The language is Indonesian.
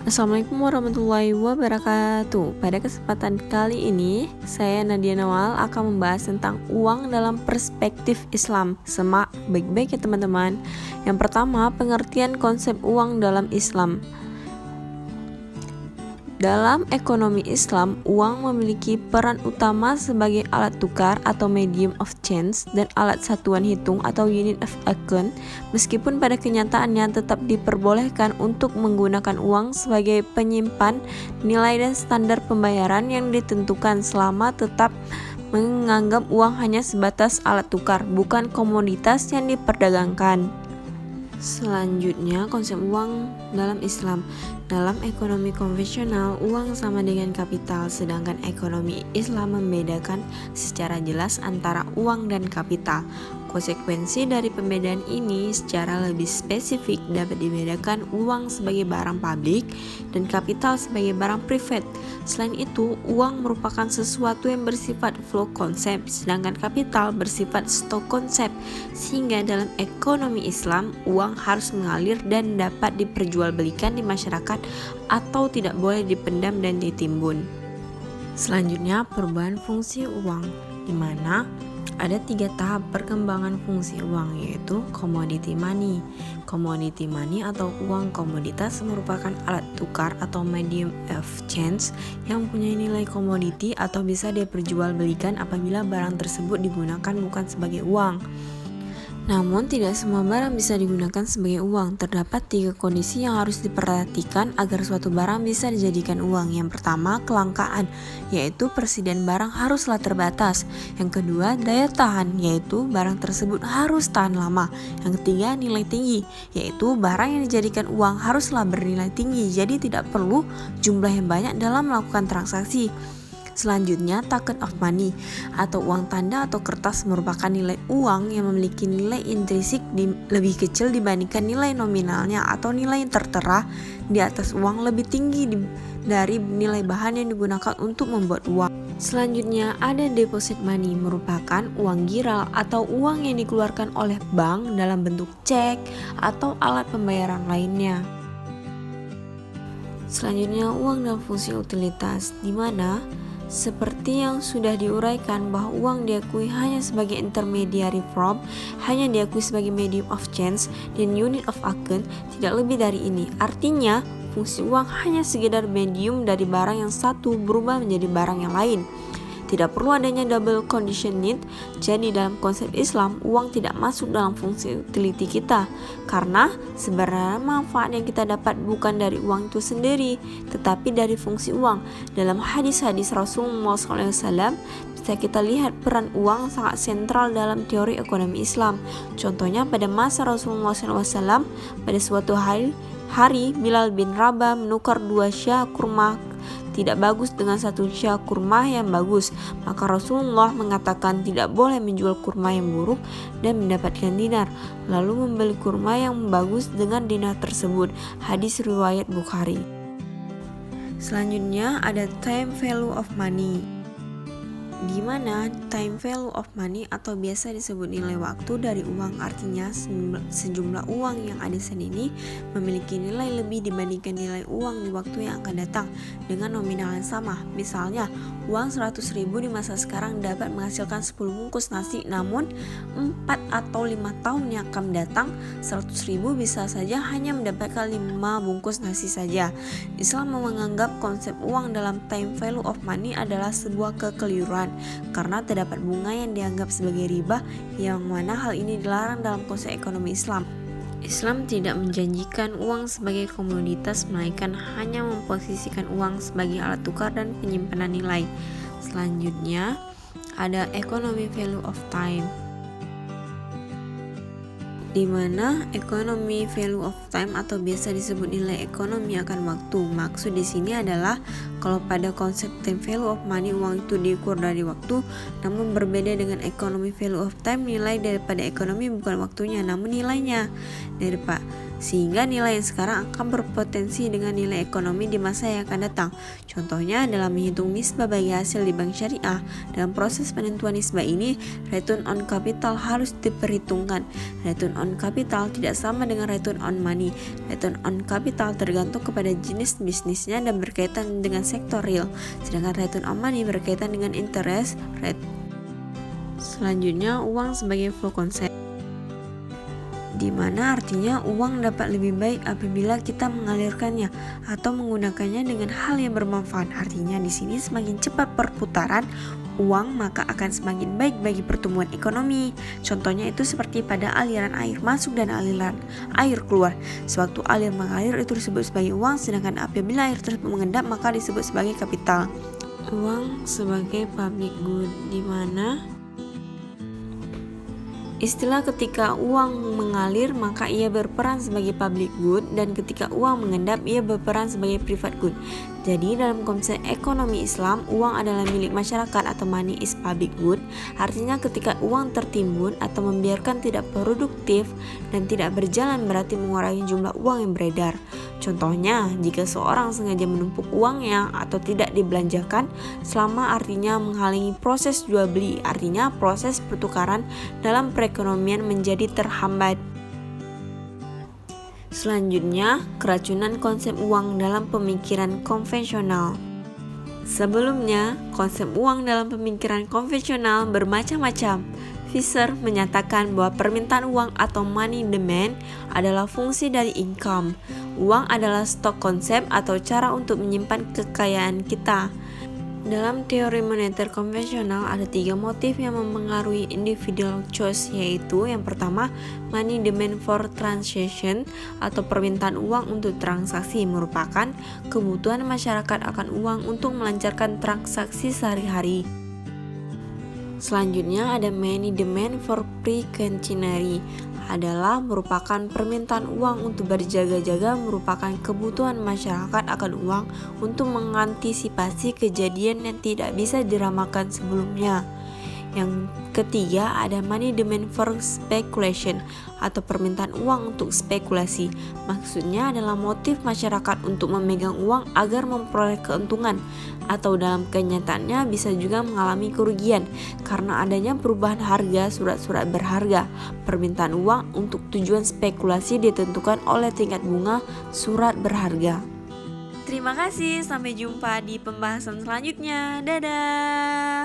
Assalamualaikum warahmatullahi wabarakatuh. Pada kesempatan kali ini, saya Nadia Nawal akan membahas tentang uang dalam perspektif Islam. Semak baik-baik ya teman-teman. Yang pertama, pengertian konsep uang dalam Islam. Dalam ekonomi Islam, uang memiliki peran utama sebagai alat tukar atau medium of change dan alat satuan hitung atau unit of account, meskipun pada kenyataannya tetap diperbolehkan untuk menggunakan uang sebagai penyimpan nilai dan standar pembayaran yang ditentukan selama tetap menganggap uang hanya sebatas alat tukar, bukan komoditas yang diperdagangkan. Selanjutnya, konsep uang dalam Islam. Dalam ekonomi konvensional, uang sama dengan kapital, sedangkan ekonomi Islam membedakan secara jelas antara uang dan kapital. Konsekuensi dari pembedaan ini secara lebih spesifik dapat dibedakan uang sebagai barang publik dan kapital sebagai barang privat. Selain itu, uang merupakan sesuatu yang bersifat flow konsep, sedangkan kapital bersifat stock konsep. Sehingga dalam ekonomi Islam, uang harus mengalir dan dapat diperjualbelikan di masyarakat atau tidak boleh dipendam dan ditimbun. Selanjutnya, perubahan fungsi uang, di mana ada 3 tahap perkembangan fungsi uang, yaitu commodity money. Commodity money atau uang komoditas merupakan alat tukar atau medium of change yang mempunyai nilai komoditi atau bisa diperjualbelikan apabila barang tersebut digunakan bukan sebagai uang. Namun tidak semua barang bisa digunakan sebagai uang. Terdapat 3 kondisi yang harus diperhatikan agar suatu barang bisa dijadikan uang. Yang pertama, kelangkaan, yaitu persediaan barang haruslah terbatas. Yang kedua, daya tahan, yaitu barang tersebut harus tahan lama. Yang ketiga, nilai tinggi, yaitu barang yang dijadikan uang haruslah bernilai tinggi, jadi tidak perlu jumlah yang banyak dalam melakukan transaksi. Selanjutnya, token of money atau uang tanda atau kertas merupakan nilai uang yang memiliki nilai intrinsik lebih kecil dibandingkan nilai nominalnya atau nilai yang tertera di atas uang lebih tinggi dari nilai bahan yang digunakan untuk membuat uang. Selanjutnya, ada deposit money, merupakan uang giral atau uang yang dikeluarkan oleh bank dalam bentuk cek atau alat pembayaran lainnya. Selanjutnya, uang dalam fungsi utilitas, di mana seperti yang sudah diuraikan bahwa uang diakui hanya sebagai intermediary form, hanya diakui sebagai medium of change dan unit of account, tidak lebih dari ini. Artinya, fungsi uang hanya sekedar medium dari barang yang satu berubah menjadi barang yang lain. Tidak perlu adanya double condition need. Jadi dalam konsep Islam, uang tidak masuk dalam fungsi utility kita, karena sebenarnya manfaat yang kita dapat bukan dari uang itu sendiri, tetapi dari fungsi uang. Dalam hadis-hadis Rasulullah SAW, bisa kita lihat peran uang sangat sentral dalam teori ekonomi Islam. Contohnya pada masa Rasulullah SAW, pada suatu hari Bilal bin Rabah menukar 2 syah kurma tidak bagus dengan 1 syah kurma yang bagus, maka Rasulullah mengatakan tidak boleh menjual kurma yang buruk dan mendapatkan dinar, lalu membeli kurma yang bagus dengan dinar tersebut. Hadis riwayat Bukhari. Selanjutnya ada time value of money, di mana time value of money atau biasa disebut nilai waktu dari uang, artinya sejumlah uang yang ada saat ini memiliki nilai lebih dibandingkan nilai uang di waktu yang akan datang dengan nominal yang sama. Misalnya, uang 100.000 di masa sekarang dapat menghasilkan 10 bungkus nasi, namun 4 atau 5 tahun yang akan datang 100.000 bisa saja hanya mendapatkan 5 bungkus nasi saja. Islam menganggap konsep uang dalam time value of money adalah sebuah kekeliruan, karena terdapat bunga yang dianggap sebagai riba, yang mana hal ini dilarang dalam konsep ekonomi Islam. Islam tidak menjanjikan uang sebagai komoditas, melainkan hanya memposisikan uang sebagai alat tukar dan penyimpanan nilai. Selanjutnya, ada economy value of time, di mana ekonomi value of time atau biasa disebut nilai ekonomi akan waktu. Maksud di sini adalah Kalau pada konsep time value of money, uang itu diukur dari waktu, namun berbeda dengan ekonomi value of time, nilai daripada ekonomi bukan waktunya, namun nilainya sehingga nilai yang sekarang akan berpotensi dengan nilai ekonomi di masa yang akan datang. Contohnya dalam menghitung nisbah bagi hasil di bank syariah. Dalam proses penentuan nisbah ini, return on capital harus diperhitungkan. Return on capital tidak sama dengan return on money. Return on capital tergantung kepada jenis bisnisnya dan berkaitan dengan sektor real, sedangkan return on money berkaitan dengan interest rate. Selanjutnya, uang sebagai flow concept, di mana artinya uang dapat lebih baik apabila kita mengalirkannya atau menggunakannya dengan hal yang bermanfaat. Artinya di sini semakin cepat perputaran uang maka akan semakin baik bagi pertumbuhan ekonomi. Contohnya itu seperti pada aliran air masuk dan aliran air keluar. Sewaktu alir mengalir itu disebut sebagai uang, sedangkan apabila air tersebut mengendap maka disebut sebagai kapital. Uang sebagai public good, di mana istilah ketika uang mengalir maka ia berperan sebagai public good, dan ketika uang mengendap ia berperan sebagai private good. Jadi dalam konsep ekonomi Islam, uang adalah milik masyarakat atau money is public good. Artinya ketika uang tertimbun atau membiarkan tidak produktif dan tidak berjalan berarti mengurangi jumlah uang yang beredar. Contohnya, jika seorang sengaja menumpuk uangnya atau tidak dibelanjakan selama, artinya menghalangi proses jual beli, artinya proses pertukaran dalam perekonomian menjadi terhambat. Selanjutnya, keracunan konsep uang dalam pemikiran konvensional. Sebelumnya, konsep uang dalam pemikiran konvensional bermacam-macam. Fisher menyatakan bahwa permintaan uang atau money demand adalah fungsi dari income. Uang adalah stok konsep atau cara untuk menyimpan kekayaan kita. Dalam teori moneter konvensional ada 3 motif yang mempengaruhi individual choice, yaitu yang pertama, money demand for transaction atau permintaan uang untuk transaksi merupakan kebutuhan masyarakat akan uang untuk melancarkan transaksi sehari-hari. Selanjutnya ada money demand for precautionary adalah merupakan permintaan uang untuk berjaga-jaga, merupakan kebutuhan masyarakat akan uang untuk mengantisipasi kejadian yang tidak bisa diramalkan sebelumnya. Yang ketiga ada money demand for speculation atau permintaan uang untuk spekulasi. Maksudnya adalah motif masyarakat untuk memegang uang agar memperoleh keuntungan, atau dalam kenyataannya bisa juga mengalami kerugian karena adanya perubahan harga surat-surat berharga. Permintaan uang untuk tujuan spekulasi ditentukan oleh tingkat bunga surat berharga. Terima kasih, sampai jumpa di pembahasan selanjutnya. Dadah.